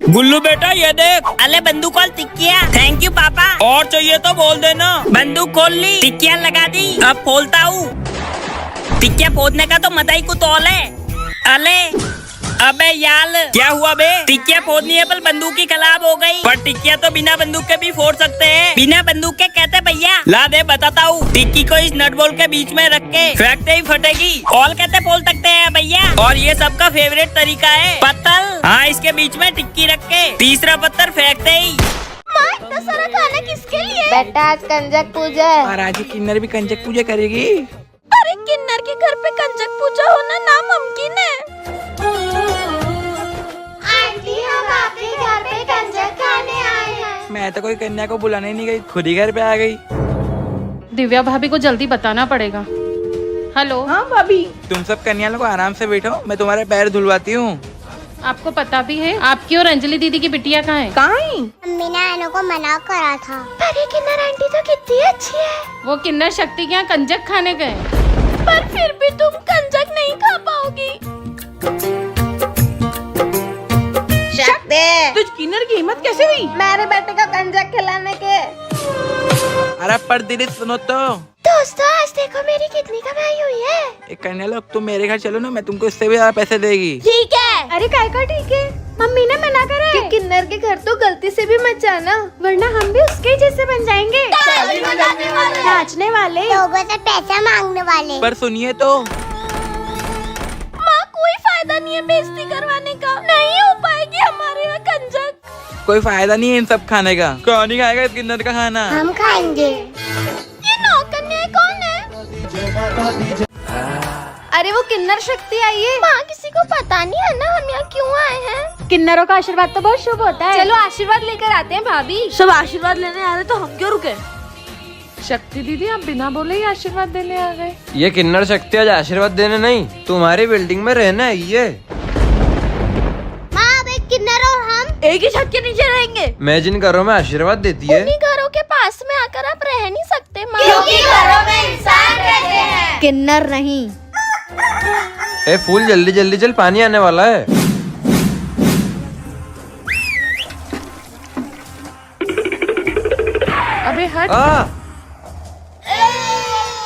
गुल्लू बेटा ये देख। अले बंदूक खोल टिक्किया। थैंक यू पापा। और चाहिए तो बोल देना। बंदूक खोल ली, टिक्किया लगा दी, अब खोलता हूँ। टिक्किया फोड़ने का तो मजा ही कुछ और है। अले अबे यार क्या हुआ बे? टिक्किया फोड़नी है पर बंदूक ही खराब हो गई। पर टिक्किया तो बिना बंदूक के भी फोड़ सकते हैं। बिना बंदूक के कहते भैया। ला दे बताता हूँ। टिक्की को इस नट बोल्ट के बीच में रख के फेंकते ही फटेगी। और कहते फोड़ सकते हैं भैया। और ये सबका फेवरेट तरीका है पत्थर। हाँ इसके बीच में टिक्की रख के तीसरा पत्थर फेंकते ही। इतना सारा खाना किसके लिए? बेटा आज कंजक पूजा है। और आज किन्नर भी कंजक पूजा करेगी। अरे किन्नर के घर पे कंजक पूजा होना नामुमकिन है। आंटी हम आपके घर पे कंजक खाने आए हैं। मैं तो कोई कन्या को बुलाने नहीं गई, खुद ही घर पे आ गई। दिव्या भाभी को जल्दी बताना पड़ेगा। हेलो। हाँ भाभी। तुम सब कन्या लोग आराम से बैठो, मैं तुम्हारे पैर धुलवाती हूँ। आपको पता भी है आपकी और अंजलि दीदी की बिटिया कहाँ है? कहाँ है? मम्मी ने आने को मना करा था। पर ये किन्नर आंटी तो कितनी अच्छी है। वो किन्नर शक्ति के यहाँ कंजक खाने गए। पर फिर भी तुम कंजक नहीं खा पाओगी। शक्ति तुझ किन्नर की हिम्मत कैसे हुई? मेरे बेटे को कंजक खिलाने के। अरे पर दीदी सुनो तो। दोस्तों आज देखो मेरी कितनी कमाई हुई है। एक कन्या लोग तुम मेरे घर चलो ना, मैं तुमको इससे भी ज्यादा पैसे देगी। ठीक है। अरे काय का ठीक है? मम्मी ने मना करा है कि किन्नर के घर तो गलती से भी मत जाना, वरना हम भी उसके जैसे बन जाएंगे। ताली बजाने वाले, नाचने वाले, लोगों से पैसा मांगने वाले। पर सुनिए तो। माँ कोई फायदा नहीं है बेइज्जती करवाने का। नहीं हो पाएगी हमारे यहाँ कंजक। कोई फायदा नहीं है इन सब खाने का। कौन ही खाएगा इस किन्नर का खाना? हम खाएंगे। ये नौकन्या कौन है? अरे वो किन्नर शक्ति आई है। माँ किसी को पता नहीं है ना हम यहाँ क्यों आए हैं। किन्नरों का आशीर्वाद तो बहुत शुभ होता है। चलो आशीर्वाद लेकर आते हैं भाभी। सब आशीर्वाद लेने आ रहे तो हम क्यों रुके? शक्ति दीदी आप बिना बोले ही आशीर्वाद देने आ गए। ये किन्नर शक्ति आज आशीर्वाद देने नहीं, तुम्हारी बिल्डिंग में रहना है ये। माँ अब एक किन्नर और हम एक ही छत के नीचे रहेंगे। मैं जिन घरों में आशीर्वाद देती है, उन्हीं घरों के पास में आकर आप रह नहीं सकते माँ, क्योंकि घरों में इंसान रहते हैं। किन्नर नहीं। ए फूल जल्दी जल्दी चल, पानी आने वाला है। अबे हट।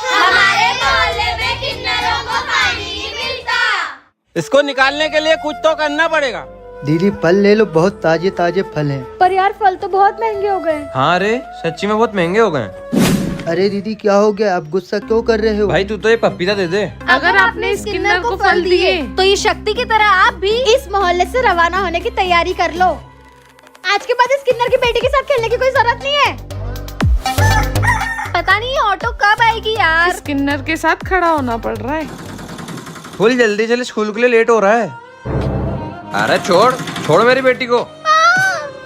हमारे मोहल्ले में किन्नरों को पानी नहीं मिलता। इसको निकालने के लिए कुछ तो करना पड़ेगा। दीदी फल ले लो, बहुत ताजे ताजे फल हैं। पर यार फल तो बहुत महंगे हो गए। हाँ रे सच्ची में बहुत महंगे हो गए। अरे दीदी क्या हो गया, आप गुस्सा क्यों कर रहे हो? भाई तू तो ये पपीता दे दे। अगर आपने इस किन्नर को फल दिए तो ये शक्ति की तरह आप भी इस मोहल्ले से रवाना होने की तैयारी कर लो। आज के बाद इस किन्नर की बेटी के साथ खेलने की कोई जरूरत नहीं है। पता नहीं ऑटो कब आएगी यार। इस किन्नर के साथ खड़ा होना पड़ रहा है। फूल जल्दी चल, स्कूल के लिए लेट हो रहा है। अरे छोड़ छोड़ मेरी बेटी को।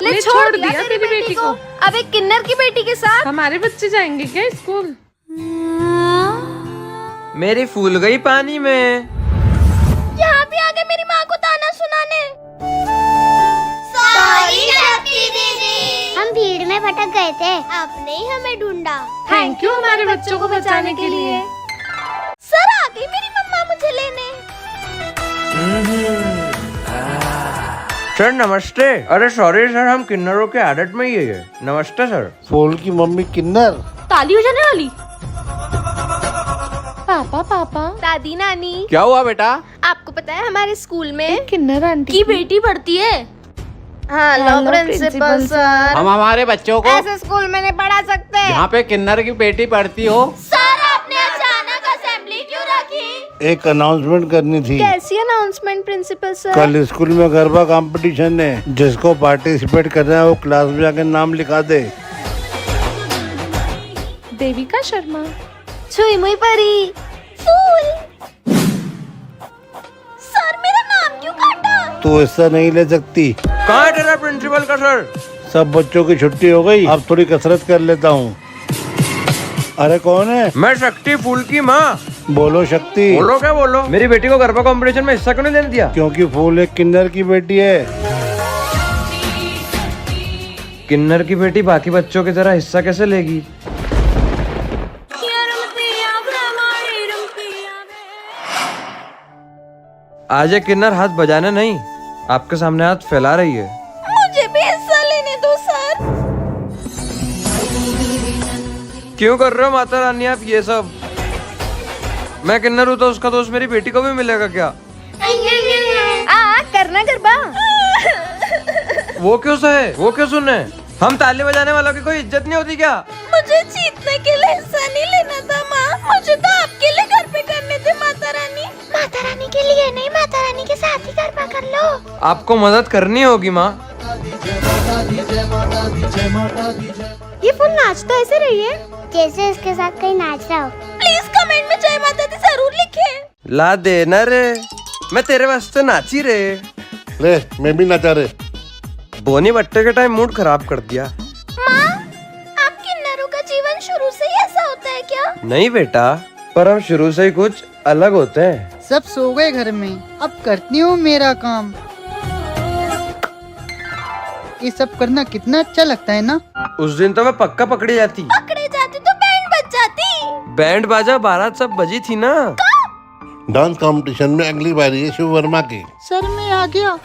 ले छोड़ दिया तेरी बेटी को। अब एक किन्नर की बेटी के साथ हमारे बच्चे जाएंगे क्या स्कूल? मेरी फूल गई पानी में। यहाँ भी आगे मेरी माँ को ताना सुनाने। सॉरी शक्ति दीदी, हम भीड़ में भटक गए थे, आपने ही हमें ढूंढा। थैंक यू हमारे बच्चों को बचाने के लिए। सर आ गई मेरी मम्मा मुझे लेने। सर नमस्ते। अरे सॉरी सर, हम किन्नरों के आदत में ही है। नमस्ते सर। फूल की मम्मी किन्नर। ताली हो जाने वाली। पापा पापा, दादी नानी, क्या हुआ बेटा? आपको पता है हमारे स्कूल में किन्नर आंटी की बेटी पढ़ती है। हाँ लो प्रिंसिपल सर, हम हमारे बच्चों को ऐसे स्कूल में नहीं पढ़ा सकते। जहाँ पे किन्नर की बेटी पढ़ती हो। सर आपने अचानक असेंबली क्यों रखी? एक अनाउंसमेंट करनी थी। कैसी अनाउंसमेंट प्रिंसिपल सर? कल स्कूल में गरबा कंपटीशन है, जिसको पार्टिसिपेट करना है वो क्लास में जाकर नाम लिखा दे। देविका शर्मा। छुई मुई परी। फूल। सर मेरा नाम क्यों काटा? तो ऐसा नहीं ले सकती। कहाँ है तेरा प्रिंसिपल का सर? सब बच्चों की छुट्टी हो गई, अब थोड़ी कसरत कर लेता हूँ। अरे कौन है? मैं शक्ति, फूल की माँ। बोलो शक्ति। बोलो क्या बोलो? मेरी बेटी को गरबा कंपटीशन में हिस्सा क्यों नहीं देने दिया? क्योंकि फूल एक किन्नर की बेटी है। किन्नर की बेटी बाकी बच्चों की तरह हिस्सा कैसे लेगी? आज ये किन्नर हाथ बजाने नहीं, आपके सामने हाथ फैला रही है। भी हिस्सा लेने दो सर। क्यों कर रहे हो माता रानी आप ये सब? मैं किन्नर हूँ तो उसका दोस्त मेरी बेटी को भी मिलेगा क्या? करना गरबा। वो क्यों सहे, वो क्यों सुने? हम ताली बजाने वालों की कोई इज्जत नहीं होती क्या? मुझे जीतने के लिए हिस्सा नहीं लेना था माँ, मुझे तो आपके लिए घर पे करने थे माता रानी। माता रानी के लिए नहीं, माता रानी के साथ ही गरबा कर लो। आपको मदद करनी होगी माँ। ये फूल नाचता ऐसे रही है जैसे इसके साथ कहीं नाच रहा हो। प्लीज कमेंट में जय माता दी जरूर लिखे। ला दे न रे, मैं तेरे वास्ते नाची रे। ले मैं भी नचा रे। बोनी बट्टे के टाइम मूड खराब कर दिया। माँ, आप किन्नरों का जीवन शुरू से ही ऐसा होता है क्या? नहीं बेटा, पर हम शुरू से ही कुछ अलग होते हैं। सब सो गए घर में, अब करती हूँ मेरा काम। ये सब करना कितना अच्छा लगता है ना। उस दिन तो मैं पक्का पकड़ी जाती। पकड़े जाते तो बैंड बज जाती। बैंड बाजा बारात सब बजी थी ना। डांस कंपटीशन में अगली बारी है शिव वर्मा की। सर में आ गया।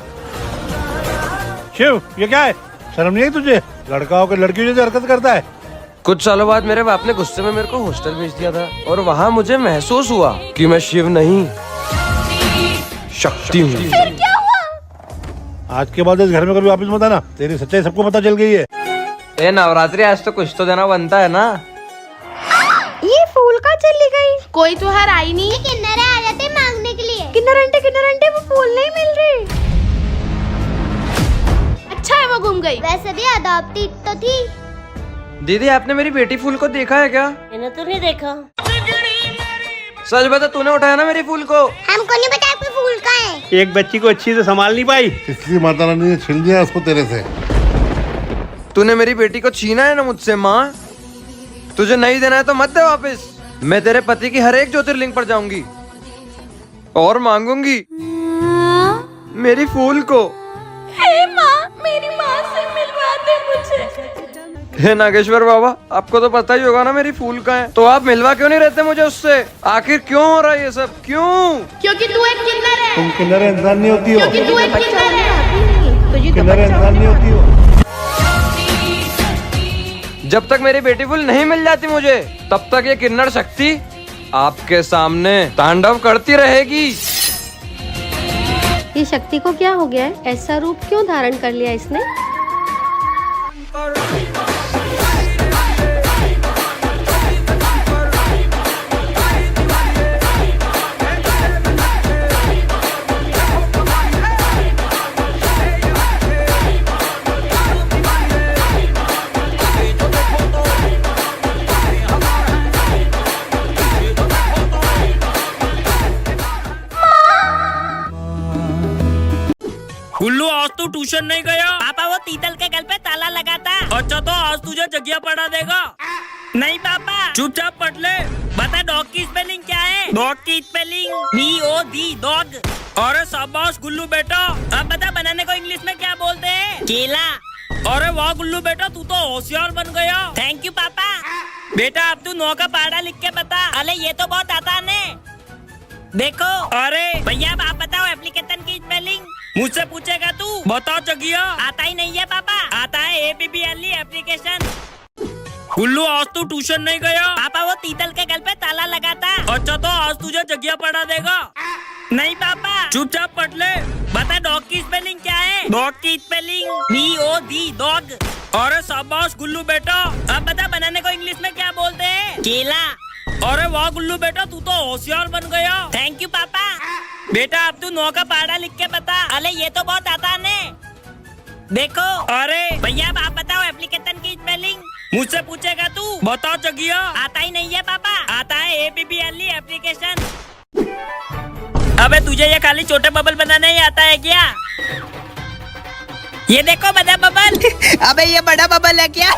शिव ये क्या है? शर्म नहीं है तुझे? लड़का होकर लड़की जैसे हरकत करता है। कुछ सालों बाद मेरे बाप ने गुस्से में मेरे को हॉस्टल भेज दिया था और वहाँ मुझे महसूस हुआ कि मैं शिव नहीं शक्ति हूँ। फिर क्या हुआ? आज के बाद इस घर में कभी वापस मत आना, तेरी सच्चाई सबको पता चल गई है। ए नवरात्रि, आज तो कुछ तो देना बनता है ना। ये फूल का चली गई। कोई त्योहार आई नहीं। किन्नरे आ जाते मांगने के लिए। किन्नर आंटी वो फूल नहीं मिल रही। अच्छा है वो घूम गई। वैसे भी अडॉप्टेड तो थी। दीदी आपने मेरी बेटी फूल को देखा है क्या? मैंने तो नहीं देखा। सच बता, तूने उठाया ना मेरी फूल को? हमको नहीं पता कोई फूल का है। एक बच्ची को अच्छी से संभाल नहीं पाई, इसलिए माता रानी ने छीन लिया उसको तेरे से। तूने मेरी बेटी को छीना है ना मुझसे माँ। तुझे नहीं देना है तो मत दे वापस। मैं तेरे पति की हर एक ज्योतिर्लिंग पर जाऊंगी और मांगूंगी मेरी फूल को। हे माँ, मेरी माँ से मिलवा दे मुझे। हे नागेश्वर बाबा, आपको तो पता ही होगा ना मेरी फूल का है, तो आप मिलवा क्यों नहीं रहते मुझे उससे? आखिर क्यों हो रहा है ये सब, क्यों? क्योंकि तू एक किन्नर है। तुम किन्नर इंसान नहीं होती हो। क्योंकि तू एक किन्नर है। किन्नर इंसान नहीं होती हो। जब तक मेरी बेटी फूल नहीं मिल जाती मुझे, तब तक ये किन्नर शक्ति आपके सामने तांडव करती रहेगी। ये शक्ति को क्या हो गया है? ऐसा रूप क्यों धारण कर लिया इसने? गुल्लू, आज तू ट्यूशन नहीं गया? पापा वो तीतल के गल पे ताला लगाता। अच्छा तो आज तुझे जगह पढ़ा देगा। नहीं पापा, चुपचाप पढ़ ले। बता डॉग की स्पेलिंग क्या है? डॉग की स्पेलिंग DOG डॉग। अरे शाबाश गुल्लू बेटा। अब बता बनाने को इंग्लिश में क्या बोलते हैं? केला। अरे वाह गुल्लू बेटा, तू तो होशियार बन गया। थैंक यू पापा। बेटा अब तू 9 का पहाड़ा लिख के बता। अरे ये तो बहुत आसान है, देखो। अरे भैया आप बताओ एप्लीकेशन की स्पेलिंग। मुझसे पूछेगा तू? बताओ जगिया। आता ही नहीं है पापा। आता है APPLE एप्लीकेशन। गुल्लू, आज तू ट्यूशन नहीं गया? पापा वो तीतल के गल पे ताला लगाता। अच्छा तो आज तुझे जगह पढ़ा देगा। नहीं पापा, चुपचाप पढ़ ले। बता डॉग की स्पेलिंग क्या है? डॉग की स्पेलिंग DOG डॉग। अरे शाबाश गुल्लू बेटा। अब बता बनाने को इंग्लिश में क्या बोलते हैं? केला। अरे वाह गुल्लू बेटा, तू तो होशियार बन गया। थैंक यू पापा। बेटा अब तू 9 का पहाड़ा लिख के बता। अरे ये तो बहुत आसान है, देखो। अरे भैया आप बताओ एप्लीकेशन की स्पेलिंग। मुझसे पूछेगा तू? बताओ जगिया। आता ही नहीं है पापा। आता है APPLE एप्लीकेशन। अबे तुझे ये खाली छोटे बबल बनाना ही आता है क्या? ये देखो बड़ा बबल। अबे ये बड़ा बबल है क्या?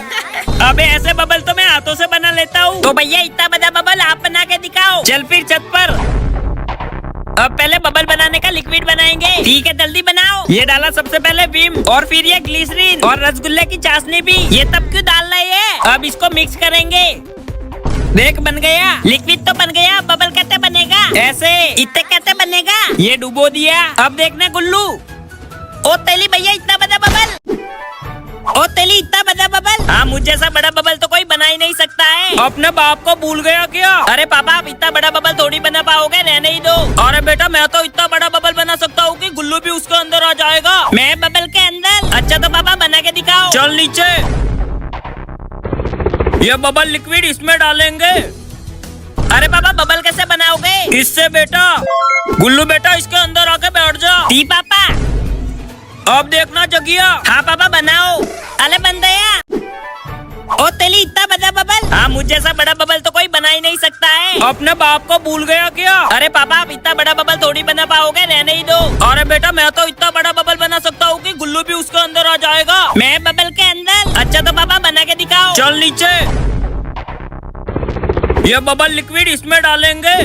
अबे ऐसे बबल तो मैं हाथों से बना लेता हूँ। तो भैया इतना बड़ा बबल आप बना के दिखाओ। चल फिर छत पर। अब पहले बबल बनाने का लिक्विड बनाएंगे। ठीक है जल्दी बनाओ। ये डाला सबसे पहले विम और फिर ये ग्लिसरीन और रसगुल्ले की चाशनी भी। ये तब क्यों डालना है? अब इसको मिक्स करेंगे। देख बन गया, लिक्विड तो बन गया। बबल कैसे बनेगा? ऐसे। इतने कैसे बनेगा? ये डुबो दिया। अब देखना गुल्लू। ओ तेली भैया इतना बड़ा बबल। अपने बाप को भूल गया क्या? अरे पापा आप इतना बड़ा बबल थोड़ी बना पाओगे, रहने ही दो। अरे बेटा मैं तो इतना बड़ा बबल बना सकता हूँ कि गुल्लू भी उसके अंदर आ जाएगा। मैं बबल के अंदर? अच्छा तो पापा बना के दिखाओ। चल नीचे। ये बबल लिक्विड इसमें डालेंगे। अरे पापा बबल कैसे बनाओगे? इससे बेटा। गुल्लू बेटा इसके अंदर आके बैठ जा। जी पापा। अब देखना जगिया। हाँ पापा बनाओ। अरे बन गया। ओ तेली इतना बड़ा बबल? हाँ मुझ जैसा बड़ा बबल तो कोई बना ही नहीं सकता है। अपने बाप को भूल गया क्या? अरे पापा आप इतना बड़ा बबल थोड़ी बना पाओगे, रहने ही दो। अरे बेटा मैं तो इतना बड़ा बबल बना सकता हूँ कि गुल्लू भी उसके अंदर आ जाएगा। मैं बबल के अंदर? अच्छा तो पापा बना के दिखाओ। चल नीचे। ये बबल लिक्विड इसमें डालेंगे।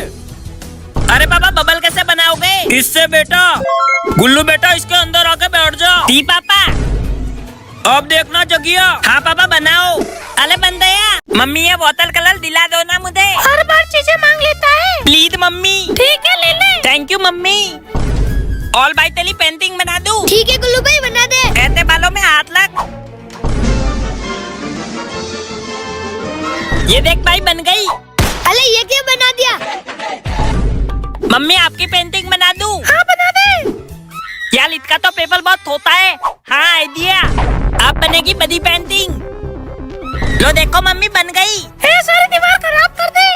अरे पापा बबल कैसे बनाओगे? इससे बेटा। गुल्लू बेटा इसके अंदर आके बैठ जा। जी पापा। अब देखना जगिया। हाँ पापा बनाओ। अरे बन गया। मम्मी ये बोतल कलर दिला दो ना मुझे। हर बार चीजें मांग लेता है। Please mummy. ठीक है ले ले। Thank you mummy. ऑल भाई तेरी पेंटिंग बना दूं? ठीक है गुल्लू भाई बना दे। ऐसे बालों में हाथ लग। ये देख भाई बन गई। अरे ये क्या बना दिया? मम्मी आपकी पेंटिंग बना दूं? हाँ बना दे। यार इसका तो पेपर बहुत होता है। हाँ आइडिया। आप बनेगी बड़ी पेंटिंग। लो देखो मम्मी बन गई। सारी दीवार खराब कर दे।